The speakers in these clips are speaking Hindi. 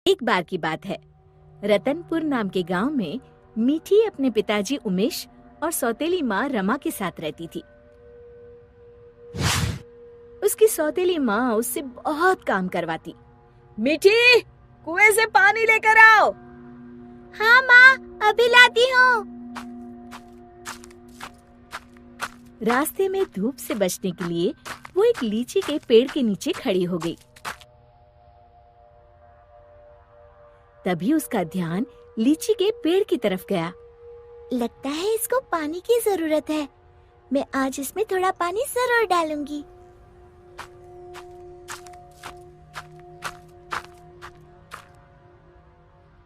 एक बार की बात है, रतनपुर नाम के गांव में मीठी अपने पिताजी उमेश और सौतेली माँ रमा के साथ रहती थी। उसकी सौतेली माँ उससे बहुत काम करवाती। मीठी, कुएं से पानी लेकर आओ। हाँ माँ, अभी लाती हूँ। रास्ते में धूप से बचने के लिए वो एक लीची के पेड़ के नीचे खड़ी हो गई। तभी उसका ध्यान लीची के पेड़ की तरफ गया। लगता है इसको पानी की जरूरत है। मैं आज इसमें थोड़ा पानी जरूर डालूंगी।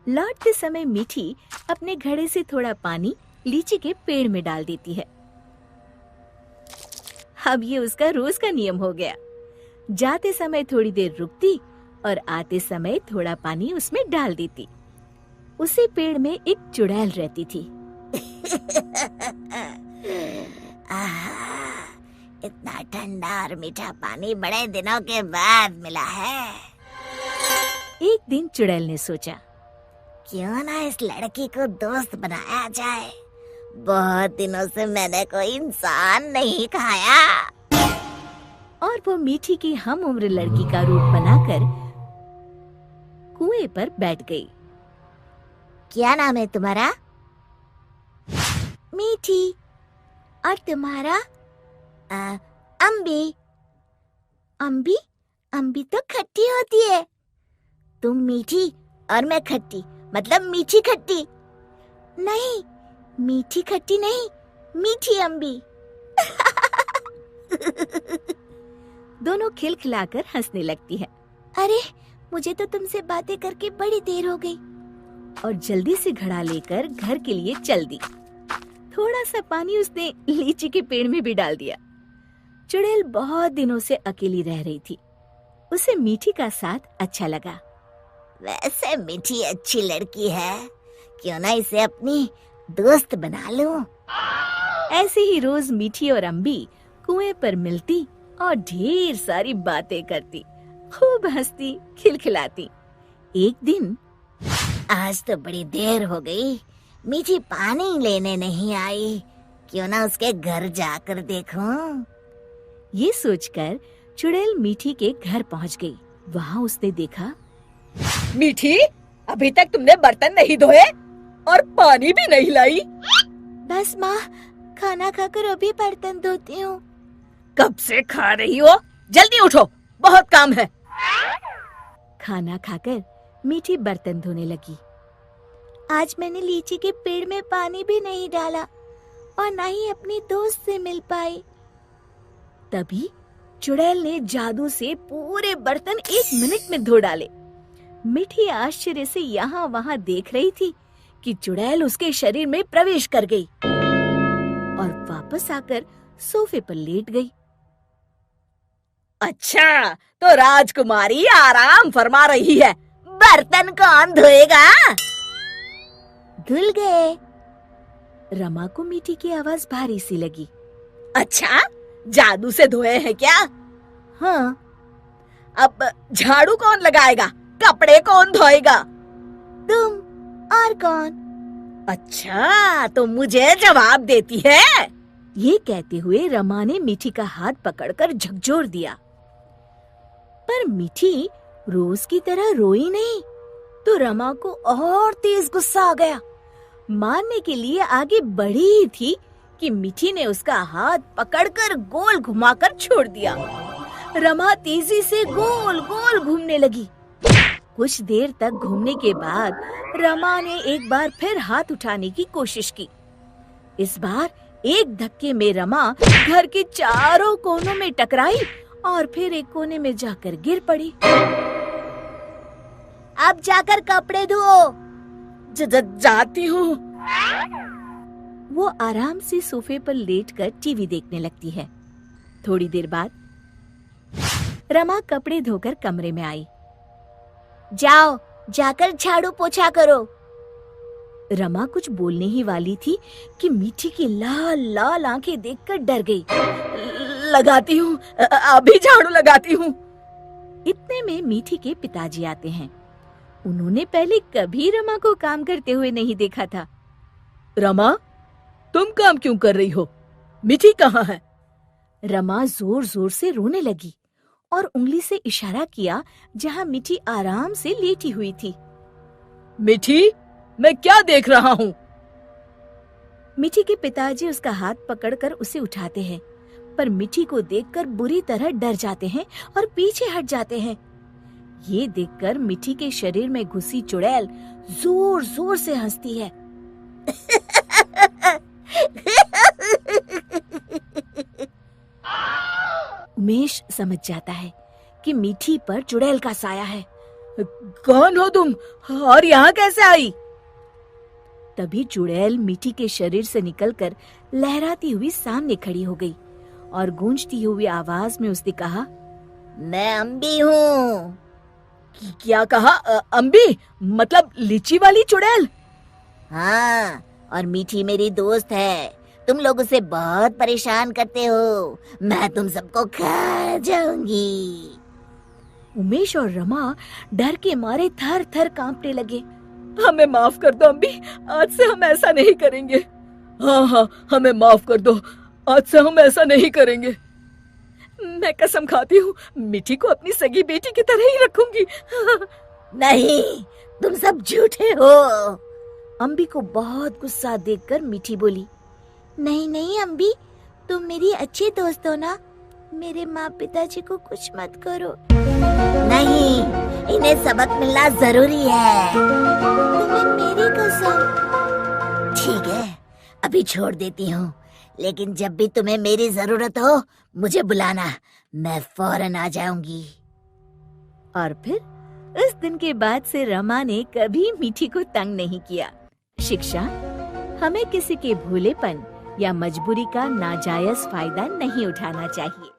लौटते समय मीठी अपने घड़े से थोड़ा पानी लीची के पेड़ में डाल देती है। अब ये उसका रोज का नियम हो गया। जाते समय थोड़ी देर रुकती और आते समय थोड़ा पानी उसमें डाल देती। उसी पेड़ में एक चुड़ैल रहती थी। इतना ठंडा और मीठा पानी बड़े दिनों के बाद मिला है। एक दिन चुड़ैल ने सोचा, क्यों ना इस लड़की को दोस्त बनाया जाए। बहुत दिनों से मैंने कोई इंसान नहीं खाया। और वो मीठी की हम उम्र लड़की का रूप बनाकर कुएं पर बैठ गई। क्या नाम है तुम्हारा? मीठी। और तुम्हारा? अम्बी। अम्बी? अम्बी तो खट्टी होती है। तुम मीठी और मैं खट्टी, मतलब मीठी खट्टी। नहीं, मीठी खट्टी नहीं, मीठी अम्बी। दोनों खिलखिलाकर हंसने लगती है। अरे, मुझे तो तुमसे बातें करके बड़ी देर हो गई। और जल्दी से घड़ा लेकर घर के लिए चल दी। थोड़ा सा पानी उसने लीची के पेड़ में भी डाल दिया। चुड़ैल बहुत दिनों से अकेली रह रही थी। उसे मीठी का साथ अच्छा लगा। वैसे मीठी अच्छी लड़की है, क्यों ना इसे अपनी दोस्त बना लूं। ऐसे ही रोज मीठी और अम्बी कुएं पर मिलती और ढेर सारी बातें करती, खूब हंसती, खिलखिलाती। एक दिन, आज तो बड़ी देर हो गई, मीठी पानी लेने नहीं आई। क्यों ना उसके घर जाकर देखूं। ये सोचकर चुड़ैल मीठी के घर पहुंच गई। वहाँ उसने देखा, मीठी, अभी तक तुमने बर्तन नहीं धोए और पानी भी नहीं लाई। बस माँ, खाना खाकर अभी बर्तन धोती हूँ। कब से खा रही हो? जल्दी उठो, बहुत काम है। खाना खाकर मीठी बर्तन धोने लगी। आज मैंने लीची के पेड़ में पानी भी नहीं डाला और ना ही अपनी दोस्त से मिल पाई। तभी चुड़ैल ने जादू से पूरे बर्तन 1 मिनट में धो डाले। मीठी आश्चर्य से यहाँ वहाँ देख रही थी कि चुड़ैल उसके शरीर में प्रवेश कर गई और वापस आकर सोफे पर लेट गई। अच्छा, तो राजकुमारी आराम फरमा रही है। बर्तन कौन धोएगा? धुल गए। रमा को मीठी की आवाज भारी सी लगी। अच्छा, जादू से धोए हैं क्या? हाँ। अब झाड़ू कौन लगाएगा? कपड़े कौन धोएगा? तुम। और कौन? अच्छा, तो मुझे जवाब देती है। ये कहते हुए रमा ने मीठी का हाथ पकड़कर झकझोर दिया। पर मीठी रोज की तरह रोई नहीं, तो रमा को और तेज गुस्सा आ गया। मारने के लिए आगे बढ़ी ही थी कि मीठी ने उसका हाथ पकड़कर गोल घुमाकर छोड़ दिया। रमा तेजी से गोल गोल घूमने लगी। कुछ देर तक घूमने के बाद रमा ने एक बार फिर हाथ उठाने की कोशिश की। इस बार एक धक्के में रमा घर के चारों कोनों में टकराई और फिर एक कोने में जाकर गिर पड़ी। अब जाकर कपड़े धो। जाती हूँ। वो आराम से सोफे पर लेटकर टीवी देखने लगती है। थोड़ी देर बाद रमा कपड़े धोकर कमरे में आई। जाओ, जाकर झाड़ू पोछा करो। रमा कुछ बोलने ही वाली थी कि मीठी की लाल लाल आंखें देखकर डर गई। लगाती हूँ, अभी झाड़ू लगाती हूँ। इतने में मीठी के पिताजी आते हैं। उन्होंने पहले कभी रमा को काम करते हुए नहीं देखा था। रमा, तुम काम क्यों कर रही हो? मीठी कहाँ है? रमा जोर जोर से रोने लगी और उंगली से इशारा किया जहाँ मीठी आराम से लेटी हुई थी। मीठी, मैं क्या देख रहा हूँ? मीठी के पिताजी उसका हाथ पकड़कर उसे उठाते हैं, पर मीठी को देखकर बुरी तरह डर जाते हैं और पीछे हट जाते हैं। ये देखकर मीठी के शरीर में घुसी चुड़ैल जोर जोर से हंसती है। उमेश समझ जाता है कि मीठी पर चुड़ैल का साया है। कौन हो तुम और यहाँ कैसे आई? तभी चुड़ैल मीठी के शरीर से निकलकर लहराती हुई सामने खड़ी हो गई और गूंजती हुई आवाज में उसने कहा, मैं अम्बी हूँ। क्या कहा? अम्बी मतलब लीची वाली चुड़ैल? हाँ, और मीठी मेरी दोस्त है। तुम लोग उसे बहुत परेशान करते हो। मैं तुम सबको खा जाऊंगी। उमेश और रमा डर के मारे थर थर कांपने लगे। हमें माफ कर दो अम्बी, आज से हम ऐसा नहीं करेंगे। हाँ हाँ, हमें माफ कर दो, आज से हम ऐसा नहीं करेंगे। मैं कसम खाती हूँ, मीठी को अपनी सगी बेटी की तरह ही रखूंगी। नहीं, तुम सब झूठे हो। अम्बी को बहुत गुस्सा देखकर मीठी बोली, नहीं नहीं अम्बी, तुम मेरी अच्छी दोस्त हो ना। मेरे माँ पिताजी को कुछ मत करो। नहीं, इन्हें सबक मिलना जरूरी है। तुम्हें मेरी कसम। ठीक है, अभी छोड़ देती हूँ, लेकिन जब भी तुम्हें मेरी जरूरत हो मुझे बुलाना, मैं फौरन आ जाऊंगी। और फिर उस दिन के बाद से रमा ने कभी मीठी को तंग नहीं किया। शिक्षा: हमें किसी के भोलेपन या मजबूरी का नाजायज फायदा नहीं उठाना चाहिए।